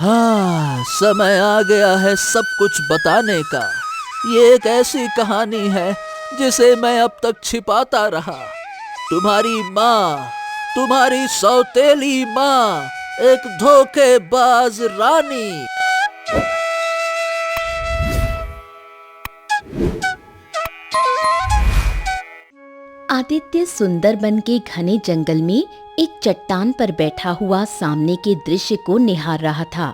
हाँ, समय आ गया है सब कुछ बताने का। ये एक ऐसी कहानी है जिसे मैं अब तक छिपाता रहा। तुम्हारी माँ, तुम्हारी सौतेली माँ, एक धोखेबाज रानी। आदित्य सुंदरबन के घने जंगल में एक चट्टान पर बैठा हुआ सामने के दृश्य को निहार रहा था।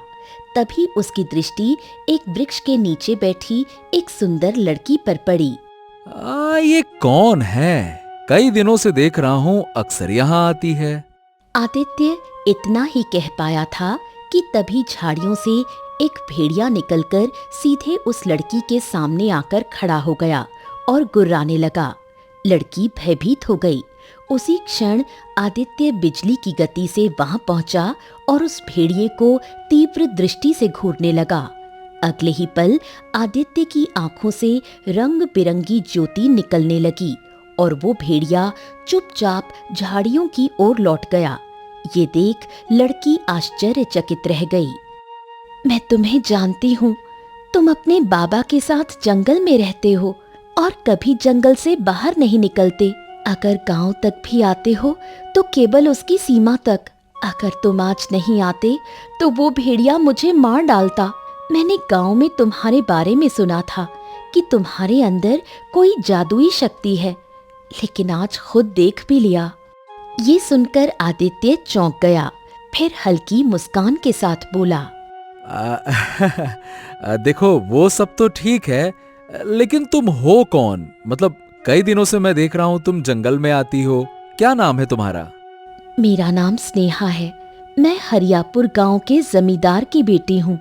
तभी उसकी दृष्टि एक वृक्ष के नीचे बैठी एक सुंदर लड़की पर पड़ी। ये कौन है? कई दिनों से देख रहा हूँ, अक्सर यहाँ आती है। आदित्य इतना ही कह पाया था कि तभी झाड़ियों से एक भेड़िया निकलकर सीधे उस लड़की के सामने आकर खड़ा हो गया और गुर्राने लगा। लड़की भयभीत हो गई। उसी क्षण आदित्य बिजली की गति से वहां पहुंचा और उस भेड़िए को तीव्र दृष्टि से घूरने लगा। अगले ही पल आदित्य की आंखों से रंग बिरंगी ज्योति निकलने लगी और वो भेड़िया चुपचाप झाड़ियों की ओर लौट गया। ये देख लड़की आश्चर्यचकित रह गई। मैं तुम्हें जानती हूँ। तुम अपने बाबा के साथ जंगल में रहते हो और कभी जंगल से बाहर नहीं निकलते। अगर गांव तक भी आते हो तो केवल उसकी सीमा तक। अगर तुम आज नहीं आते तो वो भेड़िया मुझे मार डालता। मैंने गांव में तुम्हारे बारे में सुना था कि तुम्हारे अंदर कोई जादुई शक्ति है, लेकिन आज खुद देख भी लिया। ये सुनकर आदित्य चौंक गया, फिर हल्की मुस्कान के साथ बोला, देखो वो सब तो ठीक है, लेकिन तुम हो कौन? मतलब कई दिनों से मैं देख रहा हूँ तुम जंगल में आती हो। क्या नाम है तुम्हारा? मेरा नाम स्नेहा है। मैं हरियापुर गांव के जमींदार की बेटी हूँ।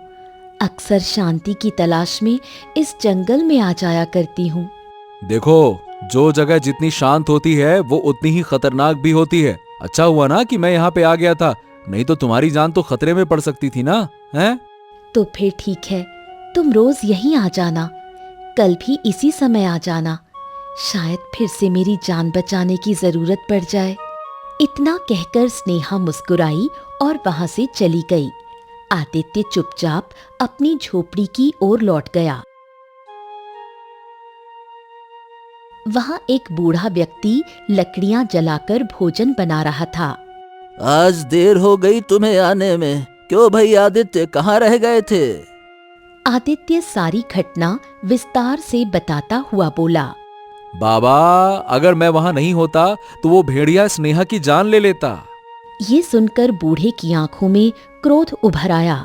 अक्सर शांति की तलाश में इस जंगल में आ जाया करती हूँ। देखो, जो जगह जितनी शांत होती है वो उतनी ही खतरनाक भी होती है। अच्छा हुआ ना कि मैं यहाँ पे आ गया था, नहीं तो तुम्हारी जान तो खतरे में पड़ सकती थी ना। हैं? तो फिर ठीक है, तुम रोज यहीं आ जाना। कल भी इसी समय आ जाना। शायद फिर से मेरी जान बचाने की जरूरत पड़ जाए। इतना कहकर स्नेहा मुस्कुराई और वहां से चली गई। आदित्य चुपचाप अपनी झोपड़ी की ओर लौट गया। वहां एक बूढ़ा व्यक्ति लकड़ियां जलाकर भोजन बना रहा था। आज देर हो गई तुम्हें आने में। क्यों भाई आदित्य, कहाँ रह गए थे? आदित्य सारी घटना विस्तार से बताता हुआ बोला, बाबा, अगर मैं वहां नहीं होता तो वो भेड़िया स्नेहा की जान ले लेता। ये सुनकर बूढ़े की आंखों में क्रोध उभर आया।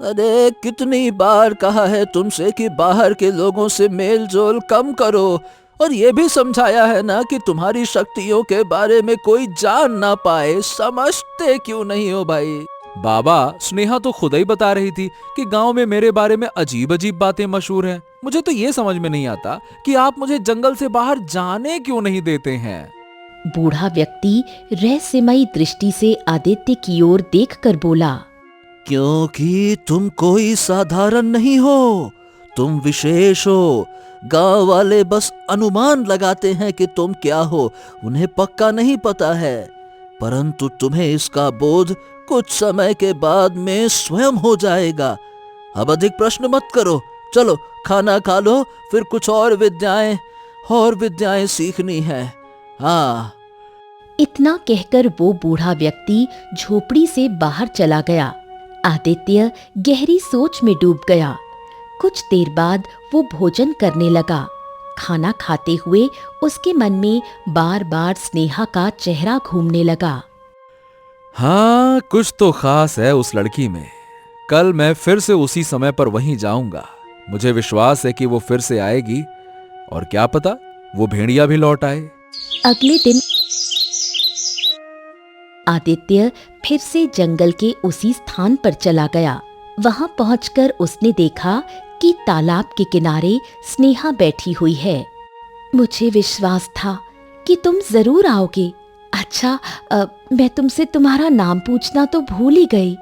अरे कितनी बार कहा है तुमसे कि बाहर के लोगों से मेल जोल कम करो, और ये भी समझाया है ना कि तुम्हारी शक्तियों के बारे में कोई जान ना पाए। समझते क्यों नहीं हो भाई? बाबा, स्नेहा तो खुद ही बता रही थी कि गांव में मेरे बारे में अजीब अजीब बातें मशहूर हैं। मुझे तो ये समझ में नहीं आता कि आप मुझे जंगल से बाहर जाने क्यों नहीं देते हैं। बूढ़ा व्यक्ति रहस्यमयी दृष्टि से आदित्य की ओर देखकर बोला, क्योंकि तुम कोई साधारण नहीं हो, तुम विशेष हो। गांव वाले बस अनुमान लगाते हैं कि तुम क्या हो, उन्हें पक्का नहीं पता है। परंतु तुम्हें इसका बोध कुछ समय के बाद में स्वयं हो जाएगा। अब अधिक प्रश्न मत करो, चलो खाना खा लो, फिर कुछ और विद्याएं सीखनी है। हाँ। इतना कहकर वो बूढ़ा व्यक्ति झोपड़ी से बाहर चला गया। आदित्य गहरी सोच में डूब गया। कुछ देर बाद वो भोजन करने लगा। खाना खाते हुए उसके मन में बार बार स्नेहा का चेहरा घूमने लगा। हाँ, कुछ तो खास है उस लड़की में। कल मैं फिर से उसी समय पर वहीं जाऊंगा। मुझे विश्वास है कि वो फिर से आएगी, और क्या पता वो भेड़िया भी लौट आए। अगले दिन आदित्य फिर से जंगल के उसी स्थान पर चला गया। वहां पहुंचकर उसने देखा कि तालाब के किनारे स्नेहा बैठी हुई है। मुझे विश्वास था कि तुम जरूर आओगे। अच्छा, मैं तुमसे तुम्हारा नाम पूछना तो भूल ही गई।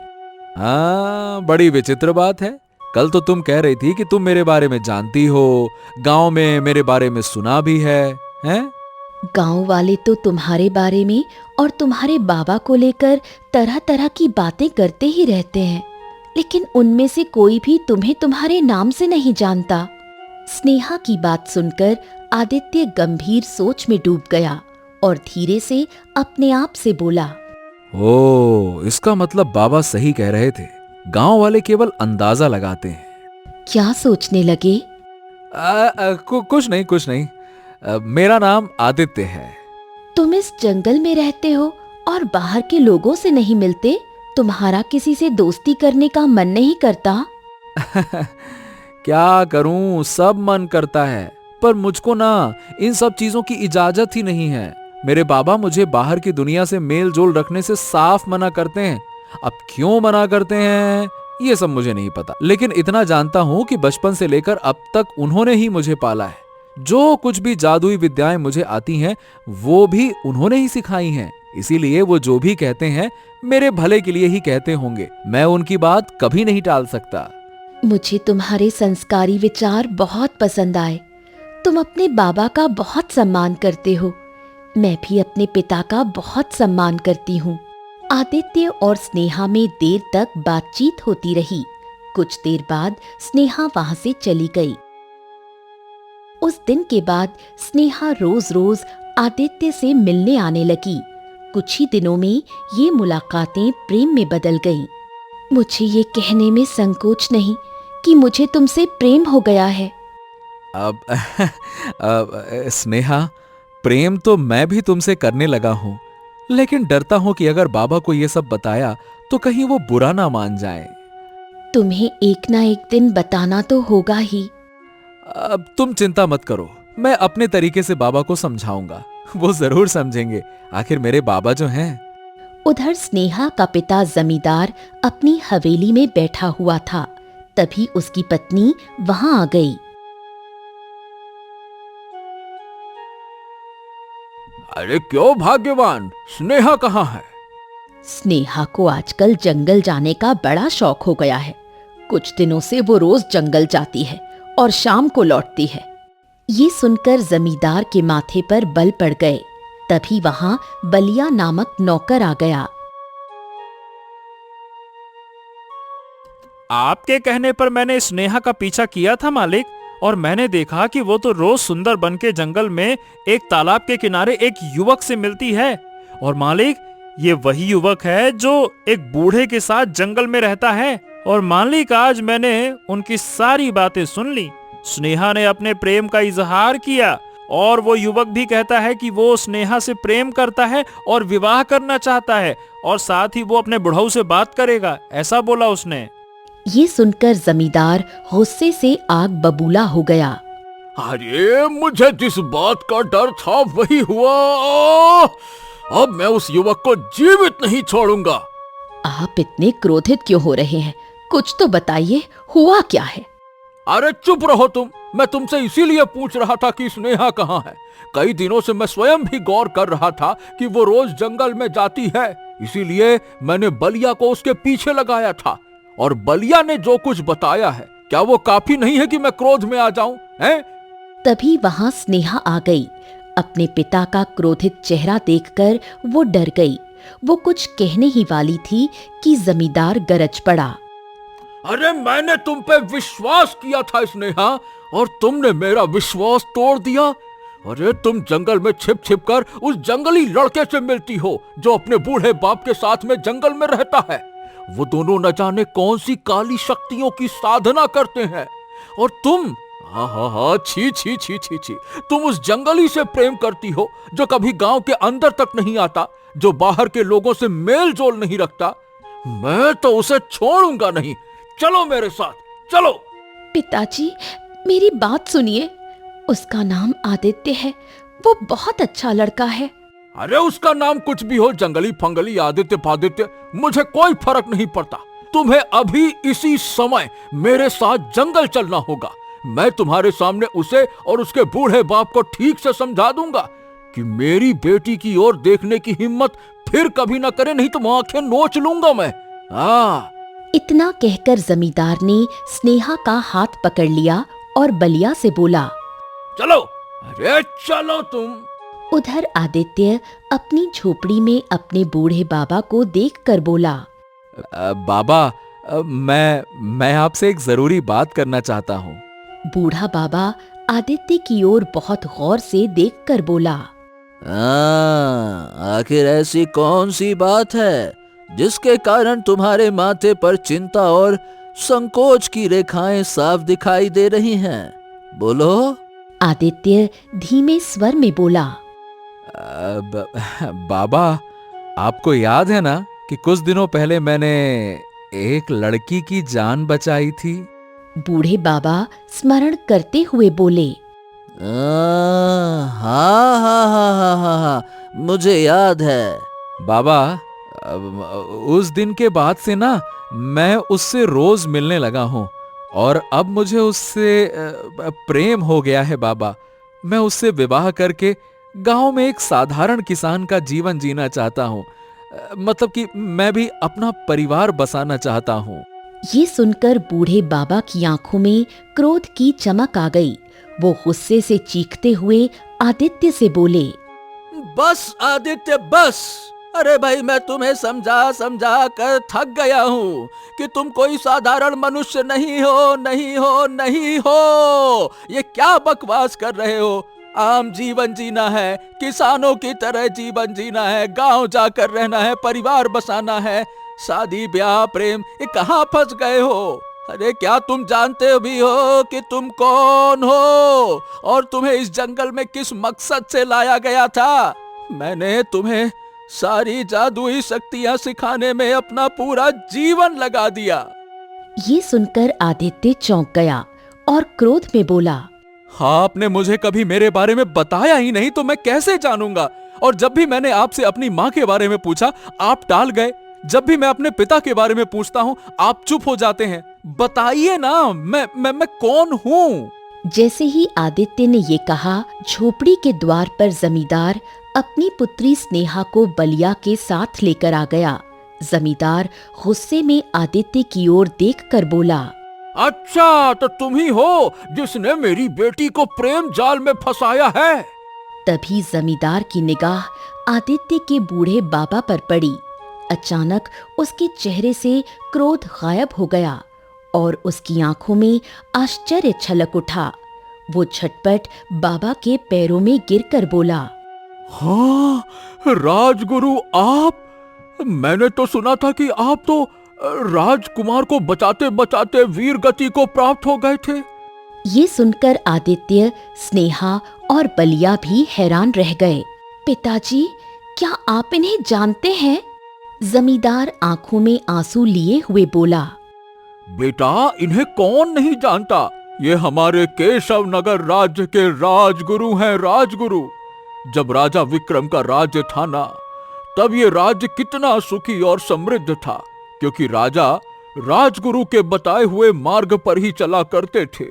हाँ, बड़ी विचित्र बात है। कल तो तुम कह रही थी कि तुम मेरे बारे में जानती हो, गांव में मेरे बारे में सुना भी है, हैं? गांव वाले तो तुम्हारे बारे में और तुम्हारे बाबा को लेकर तरह तरह की बातें करते ही रहते हैं। लेकिन उनमें से कोई भी तुम्हें तुम्हारे नाम से नहीं जानता। स्नेहा की बात सुनकर आदित्य गंभीर सोच में डूब गया और धीरे से अपने आप से बोला, ओ, इसका मतलब बाबा सही कह रहे थे। गांव वाले केवल अंदाजा लगाते हैं। क्या सोचने लगे? कुछ नहीं। मेरा नाम आदित्य है। तुम इस जंगल में रहते हो और बाहर के लोगों से नहीं मिलते? तुम्हारा किसी से दोस्ती करने का मन नहीं करता? क्या करूं, सब मन करता है, पर मुझको ना इन सब चीजों की इजाजत ही नहीं है। मेरे बाबा मुझे बाहर की दुनिया से मेल जोल रखने से साफ मना करते हैं। अब क्यों मना करते हैं ये सब मुझे नहीं पता, लेकिन इतना जानता हूं कि बचपन से लेकर अब तक उन्होंने ही मुझे पाला है। जो कुछ भी जादुई विद्याएं मुझे आती हैं वो भी उन्होंने ही सिखाई हैं। इसीलिए वो जो भी कहते हैं मेरे भले के लिए ही कहते होंगे। मैं उनकी बात कभी नहीं टाल सकता। मुझे तुम्हारे संस्कारी विचार बहुत पसंद आए। तुम अपने बाबा का बहुत सम्मान करते हो। मैं भी अपने पिता का बहुत सम्मान करती हूँ। आदित्य और स्नेहा में देर तक बातचीत होती रही। कुछ देर बाद स्नेहा वहां से चली गई। उस दिन के बाद स्नेहा रोज रोज आदित्य से मिलने आने लगी। कुछ ही दिनों में ये मुलाकातें प्रेम में बदल गईं। मुझे ये कहने में संकोच नहीं कि मुझे तुमसे प्रेम हो गया है। अब स्नेहा, प्रेम तो मैं भी तुमसे करने लगा हूं, लेकिन डरता हूं कि अगर बाबा को ये सब बताया तो कहीं वो बुरा ना मान जाए। तुम्हें एक ना एक दिन बताना तो होगा ही। अब तुम चिंता मत करो, मैं अपने तरीके से बाबा को समझाऊंगा। वो जरूर समझेंगे, आखिर मेरे बाबा जो हैं। उधर स्नेहा का पिता जमींदार अपनी हवेली में बैठा हुआ था। तभी उसकी पत्नी वहां आ गई। अरे क्यों भाग्यवान, स्नेहा कहाँ है? स्नेहा को आजकल जंगल जाने का बड़ा शौक हो गया है। कुछ दिनों से वो रोज जंगल जाती है और शाम को लौटती है। ये सुनकर जमींदार के माथे पर बल पड़ गए। तभी वहां बलिया नामक नौकर आ गया। आपके कहने पर मैंने स्नेहा का पीछा किया था मालिक, और मैंने देखा कि वो तो रोज सुंदर बन के जंगल में एक तालाब के किनारे एक युवक से मिलती है। और मालिक, ये वही युवक है जो एक बूढ़े के साथ जंगल में रहता है। और मालिक, आज मैंने उनकी सारी बातें सुन ली। स्नेहा ने अपने प्रेम का इजहार किया और वो युवक भी कहता है कि वो स्नेहा से प्रेम करता है और विवाह करना चाहता है, और साथ ही वो अपने बुढ़ऊ से बात करेगा, ऐसा बोला उसने। ये सुनकर जमींदार गुस्से से आग बबूला हो गया। अरे मुझे जिस बात का डर था वही हुआ। अब मैं उस युवक को जीवित नहीं छोड़ूंगा। आप इतने क्रोधित क्यों हो रहे हैं? कुछ तो बताइए, हुआ क्या है? अरे चुप रहो तुम। मैं तुमसे इसीलिए पूछ रहा था कि स्नेहा कहाँ है। कई दिनों से मैं स्वयं भी गौर कर रहा था कि वो रोज जंगल में जाती है। इसीलिए मैंने बलिया को उसके पीछे लगाया था, और बलिया ने जो कुछ बताया है, क्या वो काफी नहीं है कि मैं क्रोध में आ जाऊं? हैं? तभी वहां स्नेहा आ गई। अपने पिता का क्रोधित चेहरा देखकर वो डर गई। वो कुछ कहने ही वाली थी कि जमींदार गरज पड़ा। अरे मैंने तुम पे विश्वास किया था स्नेहा, और तुमने मेरा विश्वास तोड़ दिया। अरे तुम जंगल में छिप छिप कर उस जंगली लड़के से मिलती हो जो अपने बूढ़े बाप के साथ में जंगल में रहता है। वो दोनों न जाने कौन सी काली शक्तियों की साधना करते हैं, और तुम छी छी छी छी छी, तुम उस जंगली से प्रेम करती हो जो कभी गांव के अंदर तक नहीं आता, जो बाहर के लोगों से मेल जोल नहीं रखता। मैं तो उसे छोड़ूंगा नहीं। चलो मेरे साथ, चलो। पिताजी, मेरी बात सुनिए। उसका नाम आदित्य है। वो बहुत अच्छा लड़का है। अरे उसका नाम कुछ भी हो, जंगली फंगली आदित्य फादित्य, मुझे कोई फर्क नहीं पड़ता। तुम्हें अभी इसी समय मेरे साथ जंगल चलना होगा। मैं तुम्हारे सामने उसे और उसके बूढ़े बाप को ठीक से समझा दूंगा कि मेरी बेटी की ओर देखने की हिम्मत फिर कभी ना करे, नहीं तो आंखें नोच लूंगा मैं। इतना कहकर जमींदार ने स्नेहा का हाथ पकड़ लिया और बलिया से बोला, चलो। अरे चलो तुम। उधर आदित्य अपनी झोपड़ी में अपने बूढ़े बाबा को देखकर बोला, बाबा, मैं आपसे एक जरूरी बात करना चाहता हूँ। बूढ़ा बाबा आदित्य की ओर बहुत गौर से देखकर बोला। आखिर ऐसी कौन सी बात है जिसके कारण तुम्हारे माथे पर चिंता और संकोच की रेखाएं साफ दिखाई दे रही हैं? बोलो। आदित्य धीमे स्वर में बोला। बाबा, आपको याद है ना कि कुछ दिनों पहले मैंने एक लड़की की जान बचाई थी? बूढ़े बाबा स्मरण करते हुए बोले। हाँ हाँ हाँ हाँ हाँ हाँ, मुझे याद है। बाबा, उस दिन के बाद से ना मैं उससे रोज मिलने लगा हूँ और अब मुझे उससे प्रेम हो गया है बाबा। मैं उससे विवाह करके गांव में एक साधारण किसान का जीवन जीना चाहता हूँ। मतलब कि मैं भी अपना परिवार बसाना चाहता हूँ। ये सुनकर बूढ़े बाबा की आंखों में क्रोध की चमक आ गई। वो गुस्से से चीखते हुए आदित्य से बोले। बस आदित्य बस। अरे भाई, मैं तुम्हें समझा समझा कर थक गया हूँ कि तुम कोई साधारण मनुष्य नहीं हो, नहीं हो, नहीं हो। ये क्या बकवास कर रहे हो? आम जीवन जीना है, किसानों की तरह जीवन जीना है, गांव जाकर रहना है, परिवार बसाना है। शादी ब्याह प्रेम, ये कहाँ फंस गए हो? अरे क्या तुम जानते भी हो कि तुम कौन हो और तुम्हें इस जंगल में किस मकसद से लाया गया था? मैंने तुम्हें सारी जादुई शक्तियां सिखाने में अपना पूरा जीवन लगा दिया। ये सुनकर आदित्य चौंक गया और क्रोध में बोला। हाँ, आपने मुझे कभी मेरे बारे में बताया ही नहीं तो मैं कैसे जानूंगा? और जब भी मैंने आपसे अपनी माँ के बारे में पूछा, आप टाल गए। जब भी मैं अपने पिता के बारे में पूछता हूँ, आप चुप हो जाते हैं। बताइए ना, मैं कौन हूँ? जैसे ही आदित्य ने ये कहा, झोपड़ी के द्वार पर जमींदार अपनी पुत्री स्नेहा को बलिया के साथ लेकर आ गया। जमींदार गुस्से में आदित्य की ओर देखकर बोला। अच्छा, तो तुम ही हो जिसने मेरी बेटी को प्रेम जाल में फंसाया है? तभी जमींदार की निगाह आदित्य के बूढ़े बाबा पर पड़ी। अचानक उसके चेहरे से क्रोध गायब हो गया और उसकी आंखों में आश्चर्य छलक उठा। वो झटपट बाबा के पैरों में गिरकर बोला। हाँ, राजगुरु आप? मैंने तो सुना था कि आप तो राजकुमार को बचाते बचाते वीर गति को प्राप्त हो गए थे। ये सुनकर आदित्य, स्नेहा और बलिया भी हैरान रह गए। पिताजी, क्या आप इन्हें जानते हैं? जमींदार आंखों में आंसू लिए हुए बोला। बेटा, इन्हें कौन नहीं जानता? ये हमारे केशव नगर राज्य के राजगुरु हैं, राजगुरु। जब राजा विक्रम का राज्य था ना, तब ये राज्य कितना सुखी और समृद्ध था, क्योंकि राजा राजगुरु के बताए हुए मार्ग पर ही चला करते थे।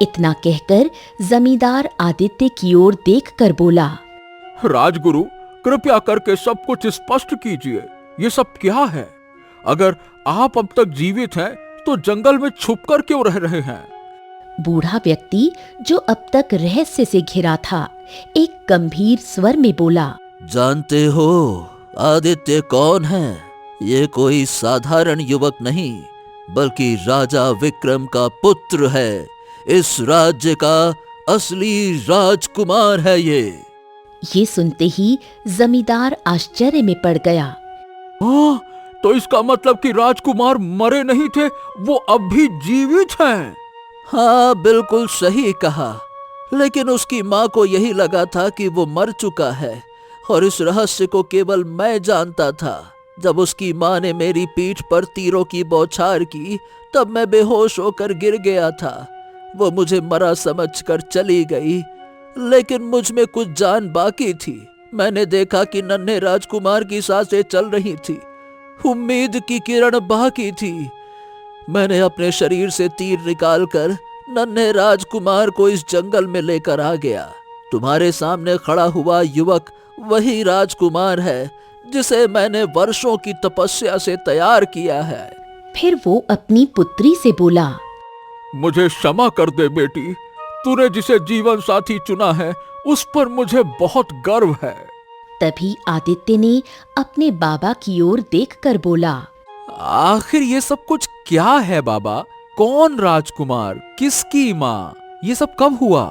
इतना कहकर जमींदार आदित्य की ओर देखकर बोला। राजगुरु, कृपया करके सब कुछ स्पष्ट कीजिए। ये सब क्या है? अगर आप अब तक जीवित हैं, तो जंगल में छुपकर क्यों रह रहे हैं? बूढ़ा व्यक्ति, जो अब तक रहस्य से घिरा था, एक गंभीर स्वर में बोला। जानते हो आदित्य कौन है? ये कोई साधारण युवक नहीं, बल्कि राजा विक्रम का पुत्र है। इस राज्य का असली राजकुमार है ये सुनते ही जमींदार आश्चर्य में पड़ गया। हाँ, तो इसका मतलब कि राजकुमार मरे नहीं थे, वो अब भी जीवित हैं। हाँ, बिल्कुल सही कहा। लेकिन उसकी माँ को यही लगा था कि वो मर चुका है, और इस रहस्य को केवल मैं जानता था। जब उसकी माँ ने मेरी पीठ पर तीरों की बौछार की, तब मैं बेहोश होकर गिर गया था। वो मुझे मरा समझकर चली गई, लेकिन मुझ में कुछ जान बाकी थी। मैंने देखा कि नन्हे राजकुमार की सांसें चल रही थी, उम्मीद की किरण बाकी थी। मैंने अपने शरीर से तीर निकालकर नन्हे राजकुमार को इस जंगल में लेकर आ गया। तुम्हारे सामने खड़ा हुआ युवक वही राजकुमार है जिसे मैंने वर्षों की तपस्या से तैयार किया है। फिर वो अपनी पुत्री से बोला। मुझे क्षमा कर दे बेटी, तूने जिसे जीवन साथी चुना है उस पर मुझे बहुत गर्व है। तभी आदित्य ने अपने बाबा की ओर देखकर बोला। आखिर ये सब कुछ क्या है बाबा? कौन राजकुमार, किसकी माँ? ये सब कब हुआ?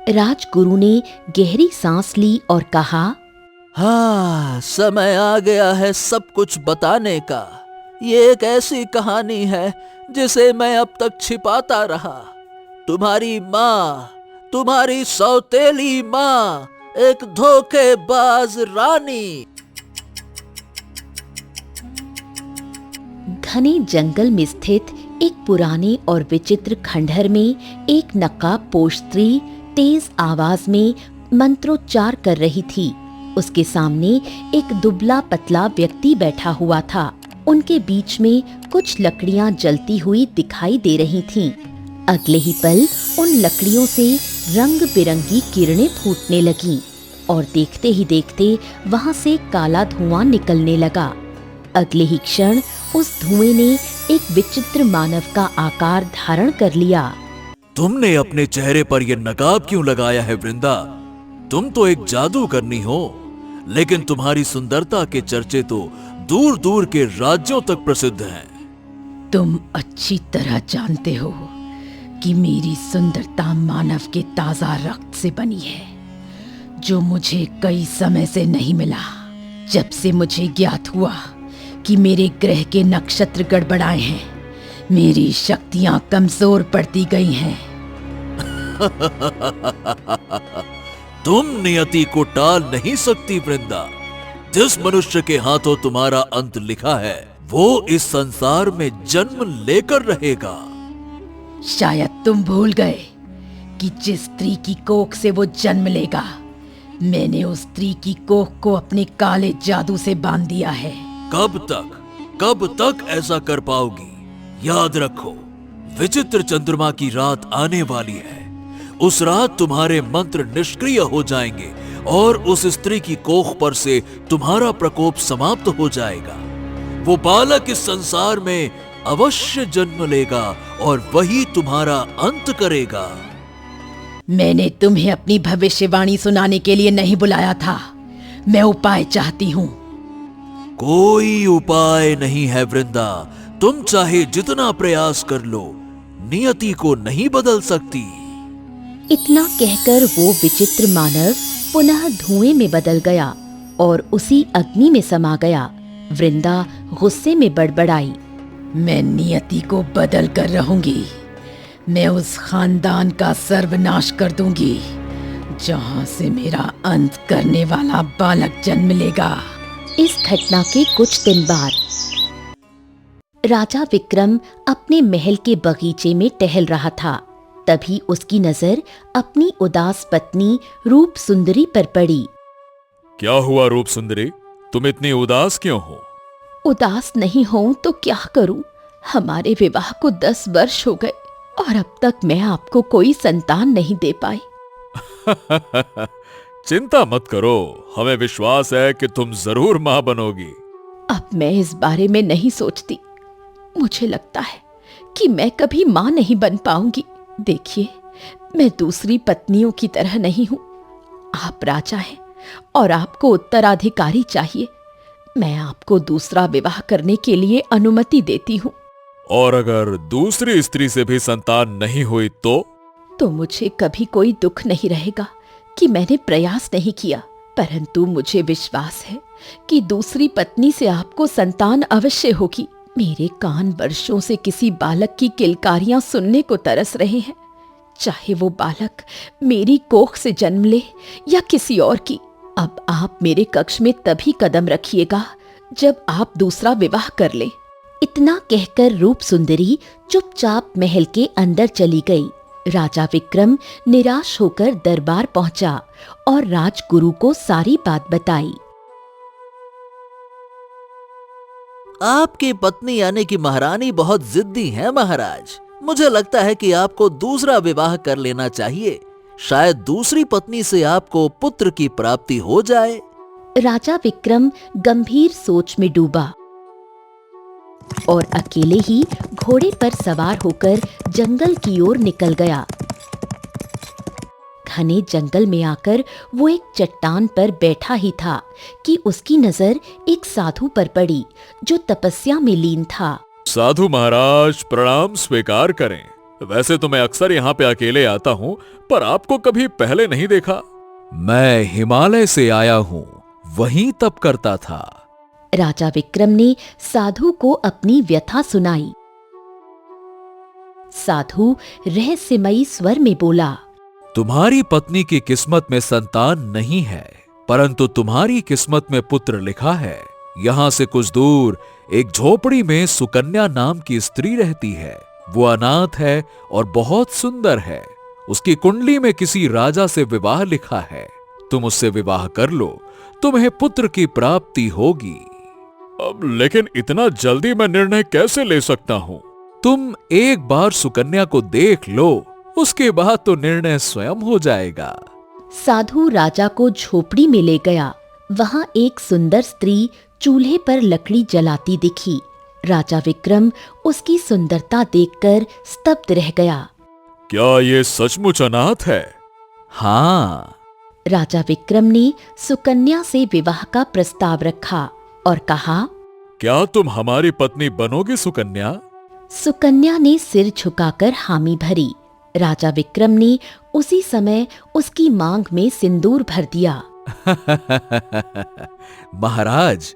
राजगुरु ने गहरी सांस ली और कहा, हाँ, समय आ गया है सब कुछ बताने का। ये एक ऐसी कहानी है जिसे मैं अब तक छिपाता रहा। तुम्हारी माँ, तुम्हारी सौतेली माँ, एक धोखेबाज रानी। घने जंगल में स्थित एक पुराने और विचित्र खंडहर में एक नकाबपोश स्त्री तेज आवाज में मंत्रोच्चार कर रही थी। उसके सामने एक दुबला पतला व्यक्ति बैठा हुआ था। उनके बीच में कुछ लकड़ियां जलती हुई दिखाई दे रही थीं। अगले ही पल उन लकड़ियों से रंग बिरंगी किरणें फूटने लगीं और देखते ही देखते वहां से काला धुआं निकलने लगा। अगले ही क्षण उस धुएं ने एक विचित्र मानव का आकार धारण कर लिया। तुमने अपने चेहरे पर यह नकाब क्यों लगाया है वृंदा? तुम तो एक जादूगरनी हो, लेकिन तुम्हारी सुंदरता के चर्चे तो दूर दूर के राज्यों तक प्रसिद्ध हैं। तुम अच्छी तरह जानते हो कि मेरी सुंदरता मानव के ताजा रक्त से बनी है, जो मुझे कई समय से नहीं मिला। जब से मुझे ज्ञात हुआ कि मेरे ग्रह के नक्षत्र गड़बड़ाए हैं, मेरी शक्तियां कमजोर पड़ती गई हैं। तुम नियति को टाल नहीं सकती वृंदा। जिस मनुष्य के हाथों तुम्हारा अंत लिखा है, वो इस संसार में जन्म लेकर रहेगा। शायद तुम भूल गए कि जिस स्त्री की कोख से वो जन्म लेगा, मैंने उस स्त्री की कोख को अपने काले जादू से बांध दिया है। कब तक ऐसा कर पाओगी? याद रखो, विचित्र चंद्रमा की रात आने वाली है। उस रात तुम्हारे मंत्र निष्क्रिय हो जाएंगे और उस स्त्री की कोख पर से तुम्हारा प्रकोप समाप्त हो जाएगा। वो बालक इस संसार में अवश्य जन्म लेगा और वही तुम्हारा अंत करेगा। मैंने तुम्हें अपनी भविष्यवाणी सुनाने के लिए नहीं बुलाया था। मैं उपाय चाहती हूँ। कोई उपाय नहीं है वृंदा। तुम चाहे जितना प्रयास कर लो, नियति को नहीं बदल सकती। इतना कहकर वो विचित्र मानव पुनः धुएं में बदल गया और उसी अग्नि में समा गया। वृंदा गुस्से में बड़बड़ाई, मैं नियति को बदल कर रहूंगी। मैं उस खानदान का सर्वनाश कर दूंगी जहां से मेरा अंत करने वाला बालक जन्म लेगा। इस घटना के कुछ दिन बाद राजा विक्रम अपने महल के बगीचे में टहल रहा था। तभी उसकी नजर अपनी उदास पत्नी रूप सुंदरी पर पड़ी। क्या हुआ रूप सुंदरी, तुम इतनी उदास क्यों हो? उदास नहीं हूं तो क्या करूं? हमारे विवाह को 10 वर्ष हो गए और अब तक मैं आपको कोई संतान नहीं दे पाई। चिंता मत करो, हमें विश्वास है कि तुम जरूर मां बनोगी। अब मैं इस बारे में नहीं सोचती। मुझे लगता है कि मैं कभी मां नहीं बन पाऊंगी। देखिए, मैं दूसरी पत्नियों की तरह नहीं हूं। आप राजा हैं और आपको उत्तराधिकारी चाहिए। मैं आपको दूसरा विवाह करने के लिए अनुमति देती हूं। और अगर दूसरी स्त्री से भी संतान नहीं हुई तो मुझे कभी कोई दुख नहीं रहेगा कि मैंने प्रयास नहीं किया। परंतु मुझे विश्वास है कि दूसरी पत्नी से आपको संतान अवश्य होगी। मेरे कान वर्षों से किसी बालक की किलकारियां सुनने को तरस रहे हैं, चाहे वो बालक मेरी कोख से जन्म ले या किसी और की। अब आप मेरे कक्ष में तभी कदम रखिएगा जब आप दूसरा विवाह कर लें। इतना कहकर रूप सुंदरी चुपचाप महल के अंदर चली गई। राजा विक्रम निराश होकर दरबार पहुंचा और राजगुरु को सारी बात बताई। आपकी पत्नी यानी कि महारानी बहुत जिद्दी है महाराज। मुझे लगता है कि आपको दूसरा विवाह कर लेना चाहिए। शायद दूसरी पत्नी से आपको पुत्र की प्राप्ति हो जाए। राजा विक्रम गंभीर सोच में डूबा और अकेले ही घोड़े पर सवार होकर जंगल की ओर निकल गया। घने जंगल में आकर वो एक चट्टान पर बैठा ही था कि उसकी नजर एक साधु पर पड़ी जो तपस्या में लीन था। साधु महाराज, प्रणाम स्वीकार करें। वैसे तो मैं अक्सर यहाँ पे अकेले आता हूँ, पर आपको कभी पहले नहीं देखा। मैं हिमालय से आया हूँ, वहीं तप करता था। राजा विक्रम ने साधु को अपनी व्यथा सुनाई। साधु रहस्यमयी स्वर में बोला, तुम्हारी पत्नी की किस्मत में संतान नहीं है, परंतु तुम्हारी किस्मत में पुत्र लिखा है। यहाँ से कुछ दूर एक झोपड़ी में सुकन्या नाम की स्त्री रहती है। वो अनाथ है और बहुत सुंदर है। उसकी कुंडली में किसी राजा से विवाह लिखा है। तुम उससे विवाह कर लो, तुम्हें पुत्र की प्राप्ति होगी। अब लेकिन इतना जल्दी मैं निर्णय कैसे ले सकता हूँ? तुम एक बार सुकन्या को देख लो, उसके बाद तो निर्णय स्वयं हो जाएगा। साधु राजा को झोपड़ी में ले गया। वहां एक सुंदर स्त्री चूल्हे पर लकड़ी जलाती दिखी। राजा विक्रम उसकी सुंदरता देखकर स्तब्ध रह गया। क्या ये सचमुच अनाथ है? हाँ। राजा विक्रम ने सुकन्या से विवाह का प्रस्ताव रखा और कहा, क्या तुम हमारी पत्नी बनोगी सुकन्या? सुकन्या ने सिर झुकाकर हामी भरी। राजा विक्रम ने उसी समय उसकी मांग में सिंदूर भर दिया। महाराज,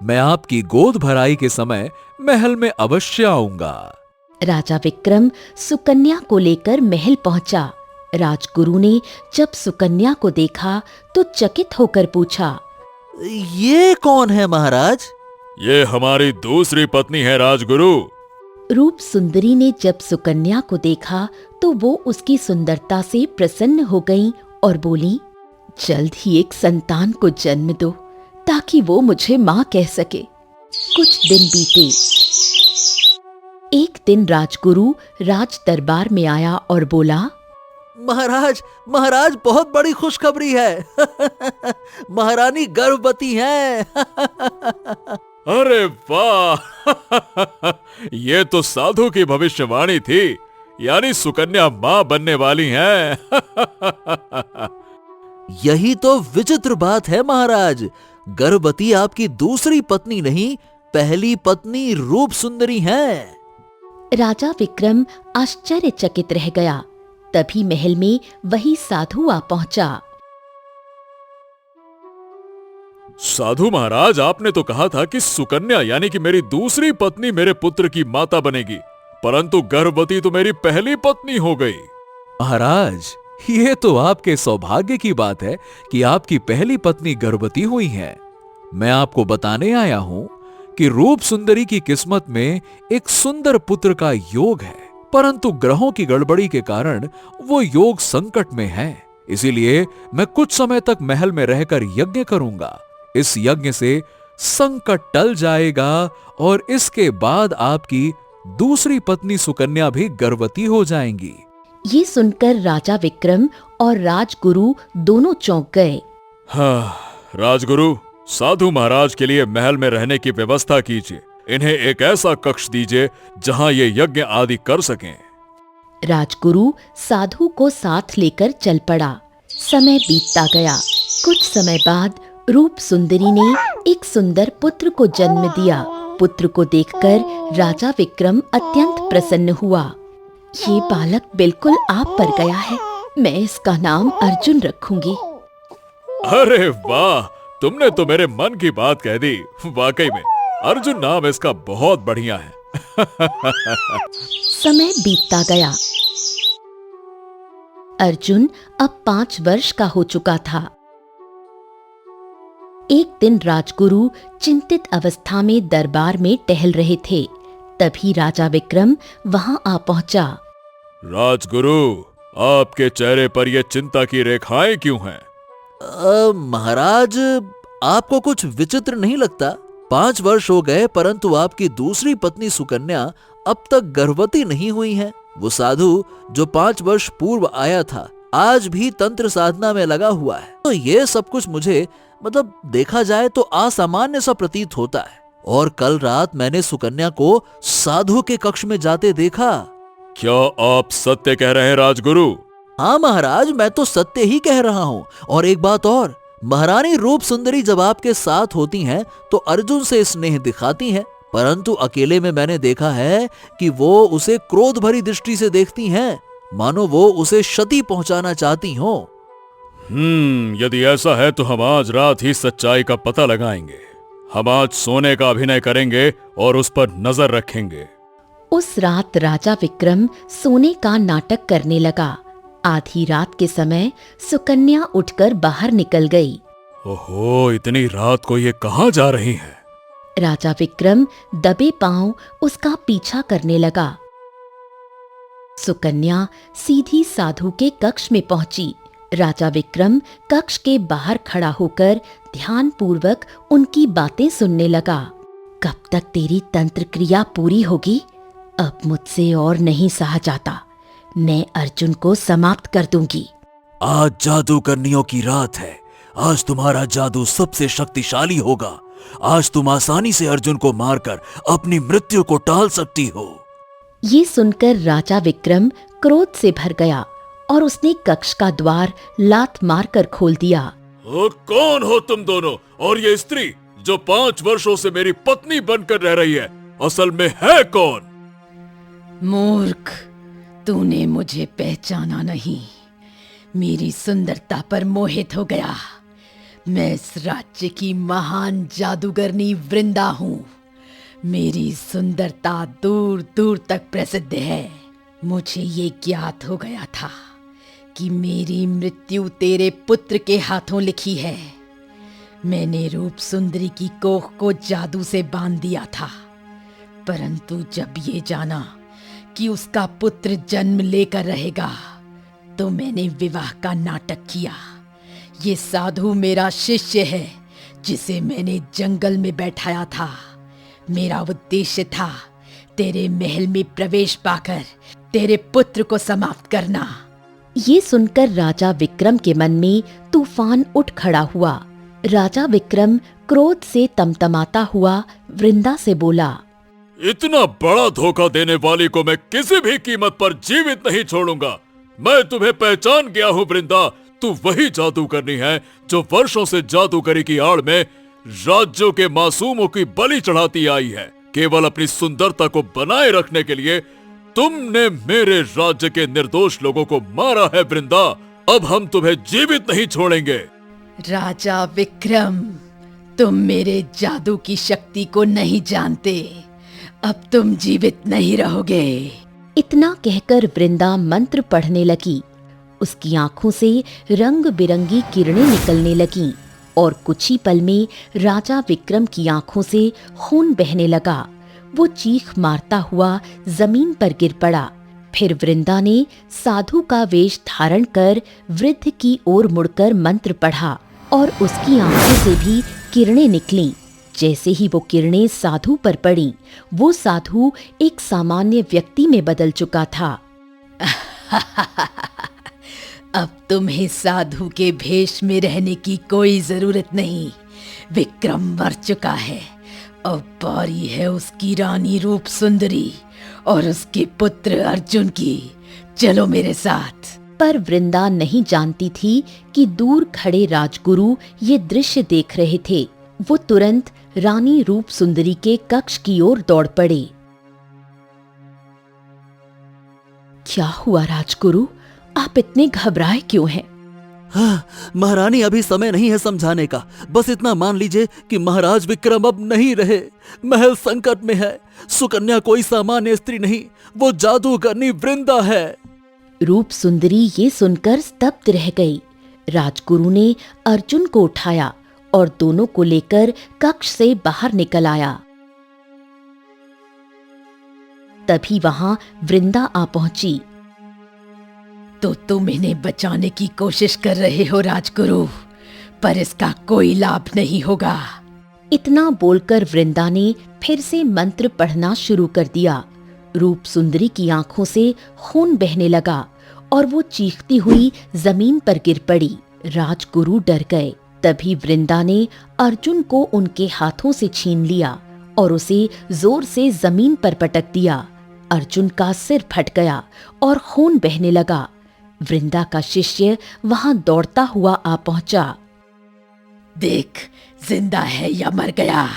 मैं आपकी गोद भराई के समय महल में अवश्य आऊंगा। राजा विक्रम सुकन्या को लेकर महल पहुंचा। राजगुरु ने जब सुकन्या को देखा तो चकित होकर पूछा, ये कौन है महाराज? ये हमारी दूसरी पत्नी है राजगुरु। रूप सुंदरी ने जब सुकन्या को देखा तो वो उसकी सुंदरता से प्रसन्न हो गईं और बोली, जल्द ही एक संतान को जन्म दो ताकि वो मुझे मां कह सके। कुछ दिन बीते। एक दिन राजगुरु राज दरबार में आया और बोला, महाराज, महाराज बहुत बड़ी खुशखबरी है। महारानी गर्भवती हैं। अरे वाह! ये तो साधु की भविष्यवाणी थी, यानी सुकन्या मां बनने वाली हैं। यही तो विचित्र बात है महाराज। गर्भवती आपकी दूसरी पत्नी नहीं, पहली पत्नी रूप सुंदरी हैं। राजा विक्रम आश्चर्यचकित रह गया। तभी महल में वही साधु आ पहुंचा। साधु महाराज, आपने तो कहा था कि सुकन्या यानी कि मेरी दूसरी पत्नी मेरे पुत्र की माता बनेगी, परंतु गर्भवती तो मेरी पहली पत्नी हो गई। महाराज, ये तो आपके सौभाग्य की बात है कि आपकी पहली पत्नी गर्भवती हुई है। मैं आपको बताने आया हूं कि रूप सुंदरी की किस्मत में एक सुंदर पुत्र का योग है, परंतु ग्रहों की गड़बड़ी के कारण वो योग संकट में है। इसीलिए मैं कुछ समय तक महल में रहकर यज्ञ करूंगा। इस यज्ञ से संकट टल जाएगा और इसके बाद आपकी दूसरी पत्नी सुकन्या भी गर्भवती हो जाएंगी। ये सुनकर राजा विक्रम और राजगुरु दोनों चौंक गए। हाँ, राजगुरु, साधु महाराज के लिए महल में रहने की व्यवस्था कीजिए। इन्हें एक ऐसा कक्ष दीजिए जहां ये यज्ञ आदि कर सकें। राजगुरु साधु को साथ लेकर चल पड़ा। समय बीतता गया। कुछ समय बाद रूप सुंदरी ने एक सुंदर पुत्र को जन्म दिया। पुत्र को देखकर राजा विक्रम अत्यंत प्रसन्न हुआ। ये बालक बिल्कुल आप पर गया है। मैं इसका नाम अर्जुन रखूंगी। अरे वाह, तुमने तो मेरे मन की बात कह दी। वाकई में अर्जुन नाम इसका बहुत बढ़िया है। समय बीतता गया। अर्जुन अब 5 वर्ष का हो चुका था। एक दिन राजगुरु चिंतित अवस्था में दरबार में टहल रहे थे। तभी राजा विक्रम वहां आ पहुंचा। राजगुरु, आपके चेहरे पर यह चिंता की रेखाएं क्यों हैं? महाराज, आपको कुछ विचित्र नहीं लगता? 5 वर्ष हो गए परंतु आपकी दूसरी पत्नी सुकन्या अब तक गर्भवती नहीं हुई है। वो साधु जो 5 वर्ष पूर्व आया था आज भी तंत्र साधना में लगा हुआ है। तो ये सब कुछ मुझे देखा जाए तो असामान्य सा प्रतीत होता है। और कल रात मैंने सुकन्या को साधु के कक्ष में जाते देखा। क्या आप सत्य कह रहे हैं राजगुरु? हाँ महाराज, मैं तो सत्य ही कह रहा हूँ। और एक बात और, महारानी रूप सुंदरी जब आपके साथ होती हैं तो अर्जुन से स्नेह दिखाती हैं, परंतु अकेले में मैंने देखा है कि वो उसे क्रोध भरी दृष्टि से देखती हैं, मानो वो उसे क्षति पहुंचाना चाहती हो। यदि ऐसा है तो हम आज रात ही सच्चाई का पता लगाएंगे। हम आज सोने का अभिनय करेंगे और उस पर नजर रखेंगे। उस रात राजा विक्रम सोने का नाटक करने लगा। आधी रात के समय सुकन्या उठकर बाहर निकल गई। ओहो, इतनी रात को ये कहाँ जा रही हैं? राजा विक्रम दबे पांव उसका पीछा करने लगा। सुकन्या सीधी साधु के कक्ष में पहुंची। राजा विक्रम कक्ष के बाहर खड़ा होकर ध्यानपूर्वक उनकी बातें सुनने लगा। कब तक तेरी तंत्र क्रिया पूरी होगी? अब मुझसे और नहीं सहा जाता। मैं अर्जुन को समाप्त कर दूंगी। आज जादूगरनियों की रात है। आज तुम्हारा जादू सबसे शक्तिशाली होगा। आज तुम आसानी से अर्जुन को मारकर अपनी मृत्यु को टाल सकती हो। ये सुनकर राजा विक्रम क्रोध से भर गया और उसने कक्ष का द्वार लात मारकर खोल दिया। कौन हो तुम दोनों? और ये स्त्री जो 5 वर्षों से मेरी पत्नी बनकर रह रही है, असल में है कौन? मूर्ख, तूने मुझे पहचाना नहीं। मेरी सुंदरता पर मोहित हो गया। मैं इस राज्य की महान जादूगरनी वृंदा हूँ। मेरी सुंदरता दूर दूर तक प्रसिद्ध है। मुझे ये ज्ञात हो गया था कि मेरी मृत्यु तेरे पुत्र के हाथों लिखी है। मैंने रूप सुंदरी की कोख को जादू से बांध दिया था, परंतु जब ये जाना कि उसका पुत्र जन्म लेकर रहेगा तो मैंने विवाह का नाटक किया। ये साधु मेरा शिष्य है जिसे मैंने जंगल में बैठाया था। मेरा उद्देश्य था तेरे महल में प्रवेश पाकर तेरे पुत्र को समाप्त करना। ये सुनकर राजा विक्रम के मन में तूफान उठ खड़ा हुआ। राजा विक्रम क्रोध से तमतमाता हुआ वृंदा से बोला, इतना बड़ा धोखा देने वाली को मैं किसी भी कीमत पर जीवित नहीं छोड़ूंगा। मैं तुम्हें पहचान गया हूँ वृंदा। तू वही जादूगरनी है जो वर्षों से जादूगरी की आड़ में राज्यों के मासूमों की बलि चढ़ाती आई है। केवल अपनी सुंदरता को बनाए रखने के लिए तुमने मेरे राज्य के निर्दोष लोगों को मारा है वृंदा। अब हम तुम्हें जीवित नहीं छोड़ेंगे। राजा विक्रम, तुम मेरे जादू की शक्ति को नहीं जानते। अब तुम जीवित नहीं रहोगे। इतना कहकर वृंदा मंत्र पढ़ने लगी। उसकी आंखों से रंग बिरंगी किरणें निकलने लगीं और कुछ ही पल में राजा विक्रम की आंखों से खून बहने लगा। वो चीख मारता हुआ जमीन पर गिर पड़ा। फिर वृंदा ने साधु का वेश धारण कर वृद्ध की ओर मुड़कर मंत्र पढ़ा और उसकी आंखों से भी किरणें निकलीं। जैसे ही वो किरणें साधु पर पड़ीं, वो साधु एक सामान्य व्यक्ति में बदल चुका था। अब तुम्हें साधु के भेष में रहने की कोई जरूरत नहीं। विक्रम मर चुका है। अब बारी है उसकी रानी रूप सुंदरी और उसके पुत्र अर्जुन की। चलो मेरे साथ। पर वृंदा नहीं जानती थी कि दूर खड़े राजगुरु ये दृश्य देख रहे थे। वो तुरंत रानी रूप सुंदरी के कक्ष की ओर दौड़ पड़े। क्या हुआ राजगुरु? आप इतने घबराए क्यों हैं? महारानी, अभी समय नहीं है समझाने का। बस इतना मान लीजिए कि महाराज विक्रम अब नहीं रहे। महल संकट में है। सुकन्या कोई सामान्य स्त्री नहीं, वो जादूगरनी वृंदा है। रूप सुंदरी ये सुनकर स्तब्ध रह गई। राजगुरु ने अर्जुन को उठाया और दोनों को लेकर कक्ष से बाहर निकल आया। तभी वहां वृंदा आ पहुंची। तो तुम इन्हें बचाने की कोशिश कर रहे हो राजगुरु, पर इसका कोई लाभ नहीं होगा। इतना बोलकर वृंदा ने फिर से मंत्र पढ़ना शुरू कर दिया। रूप सुंदरी की आंखों से खून बहने लगा और वो चीखती हुई जमीन पर गिर पड़ी। राजगुरु डर गए। तभी वृंदा ने अर्जुन को उनके हाथों से छीन लिया और उसे जोर से जमीन पर पटक दिया। अर्जुन का सिर फट गया और खून बहने लगा। वृंदा का शिष्य वहां दौड़ता हुआ आ पहुंचा। देख, जिंदा है या मर गया।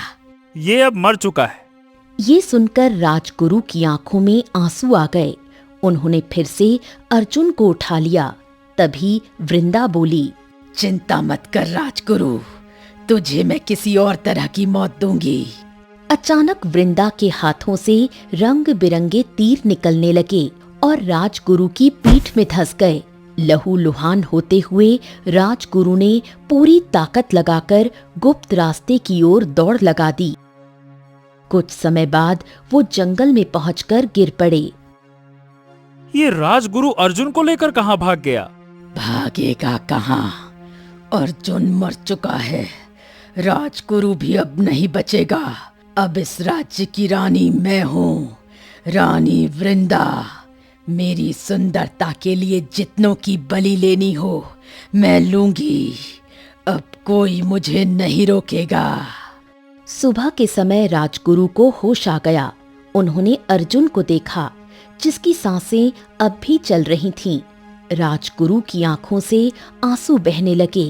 ये अब मर चुका है। ये सुनकर राजगुरु की आंखों में आंसू आ गए। उन्होंने फिर से अर्जुन को उठा लिया। तभी वृंदा बोली, चिंता मत कर राजगुरु, तुझे मैं किसी और तरह की मौत दूंगी। अचानक वृंदा के हाथों से रंग बिरंगे तीर निकलने लगे और राजगुरु की पीठ में धंस गए। लहूलुहान होते हुए राजगुरु ने पूरी ताकत लगाकर गुप्त रास्ते की ओर दौड़ लगा दी। कुछ समय बाद वो जंगल में पहुंचकर गिर पड़े। ये राजगुरु अर्जुन को लेकर कहाँ भाग गया? भागेगा कहाँ? अर्जुन मर चुका है। राजगुरु भी अब नहीं बचेगा। अब इस राज्य की रानी मैं हूँ, रानी वृंदा। मेरी सुंदरता के लिए जितनों की बलि लेनी हो मैं लूंगी। अब कोई मुझे नहीं रोकेगा। सुबह के समय राजगुरु को होश आ गया। उन्होंने अर्जुन को देखा, जिसकी सांसें अब भी चल रही थीं। राजगुरु की आंखों से आंसू बहने लगे।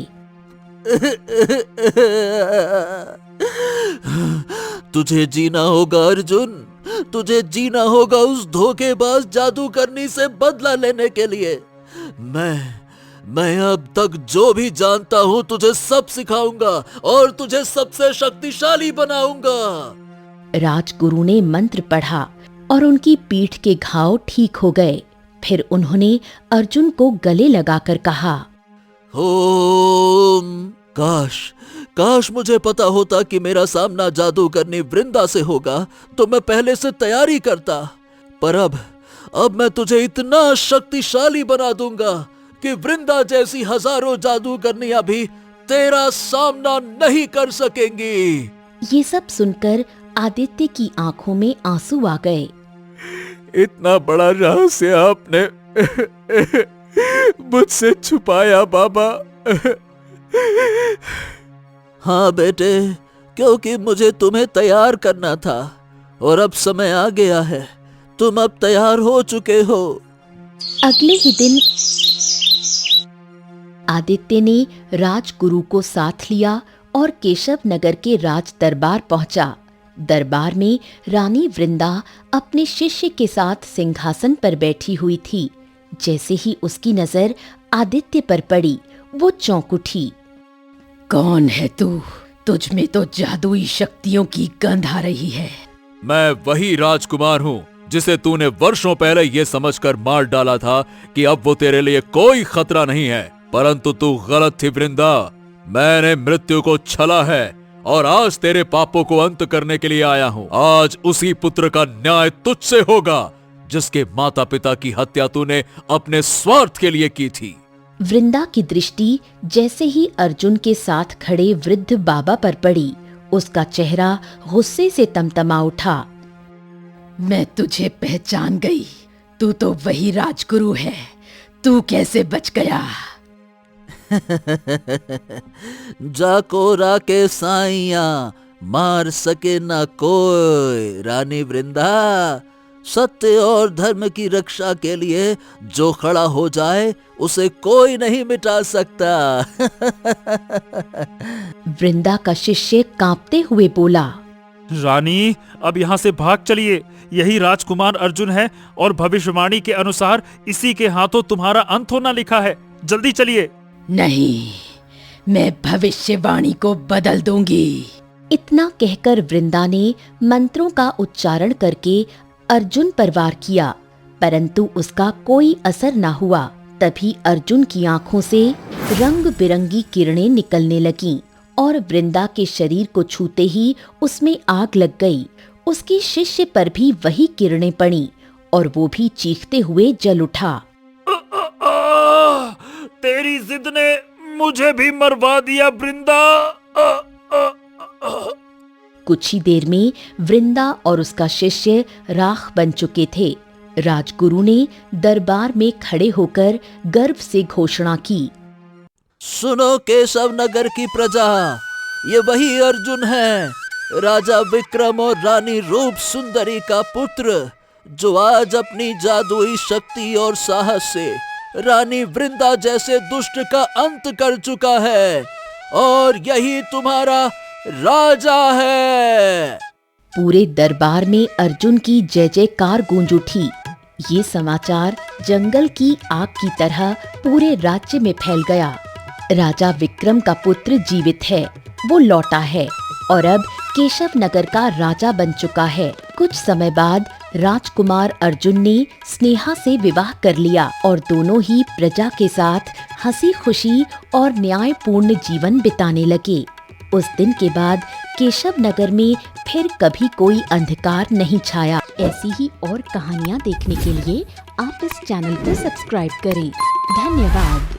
तुझे जीना होगा अर्जुन, तुझे जीना होगा उस धोखेबाज जादूगरनी से बदला लेने के लिए। मैं अब तक जो भी जानता हूँ तुझे सब सिखाऊंगा और तुझे सबसे शक्तिशाली बनाऊंगा। राजगुरु ने मंत्र पढ़ा और उनकी पीठ के घाव ठीक हो गए। फिर उन्होंने अर्जुन को गले लगाकर कहा, ओम, काश मुझे पता होता कि मेरा सामना जादूगरनी वृंदा से होगा तो मैं पहले से तैयारी करता। पर अब मैं तुझे इतना शक्तिशाली बना दूंगा कि वृंदा जैसी हजारों जादूगरनियां भी तेरा सामना नहीं कर सकेंगी। ये सब सुनकर आदित्य की आंखों में आंसू आ गए। इतना बड़ा रहस्य आपने मुझसे छुपाया बाबा। हाँ बेटे, क्योंकि मुझे तुम्हें तैयार करना था और अब समय आ गया है। तुम अब तैयार हो चुके हो। अगले ही दिन आदित्य ने राजगुरु को साथ लिया और केशव नगर के राज दरबार पहुंचा। दरबार में रानी वृंदा अपने शिष्य के साथ सिंहासन पर बैठी हुई थी। जैसे ही उसकी नजर आदित्य पर पड़ी, वो चौंक उठी। कौन है तू? तुझ में तो जादुई शक्तियों की गंध आ रही है। मैं वही राजकुमार हूँ जिसे तूने वर्षों पहले ये समझकर मार डाला था कि अब वो तेरे लिए कोई खतरा नहीं है। परंतु तू गलत थी वृंदा। मैंने मृत्यु को छला है और आज तेरे पापों को अंत करने के लिए आया हूँ। आज उसी पुत्र का न्याय तुझसे होगा जिसके माता पिता की हत्या तूने अपने स्वार्थ के लिए की थी। वृंदा की दृष्टि जैसे ही अर्जुन के साथ खड़े वृद्ध बाबा पर पड़ी, उसका चेहरा गुस्से से तमतमा उठा। मैं तुझे पहचान गई। तू तो वही राजगुरु है। तू कैसे बच गया? जाकोरा के साइया मार सके ना कोई। रानी वृंदा, सत्य और धर्म की रक्षा के लिए जो खड़ा हो जाए उसे कोई नहीं मिटा सकता। वृंदा का शिष्य कांपते हुए बोला, रानी, अब यहाँ से भाग चलिए। यही राजकुमार अर्जुन है और भविष्यवाणी के अनुसार इसी के हाथों तुम्हारा अंत होना लिखा है। जल्दी चलिए। नहीं, मैं भविष्यवाणी को बदल दूंगी। इतना कहकर वृंदा ने मंत्रों का उच्चारण करके अर्जुन पर वार किया, परंतु उसका कोई असर न हुआ। तभी अर्जुन की आंखों से रंग बिरंगी किरणें निकलने लगीं और वृंदा के शरीर को छूते ही उसमें आग लग गई। उसके शिष्य पर भी वही किरणें पड़ी और वो भी चीखते हुए जल उठा। तेरी जिद ने मुझे भी मरवा दिया वृंदा। कुछ ही देर में वृंदा और उसका शिष्य राख बन चुके थे। राजगुरु ने दरबार में खड़े होकर गर्व से घोषणा की, सुनो केशव नगर की प्रजा, ये वही अर्जुन है, राजा विक्रम और रानी रूप सुंदरी का पुत्र, जो आज अपनी जादुई शक्ति और साहस से रानी वृंदा जैसे दुष्ट का अंत कर चुका है और यही तुम्हारा राजा है। पूरे दरबार में अर्जुन की जय जयकार गूंज उठी। ये समाचार जंगल की आग की तरह पूरे राज्य में फैल गया। राजा विक्रम का पुत्र जीवित है, वो लौटा है और अब केशव नगर का राजा बन चुका है। कुछ समय बाद राजकुमार अर्जुन ने स्नेहा से विवाह कर लिया और दोनों ही प्रजा के साथ हंसी खुशी और न्यायपूर्ण जीवन बिताने लगे। उस दिन के बाद केशव नगर में फिर कभी कोई अंधकार नहीं छाया। ऐसी ही और कहानियाँ देखने के लिए आप इस चैनल को सब्सक्राइब करें। धन्यवाद।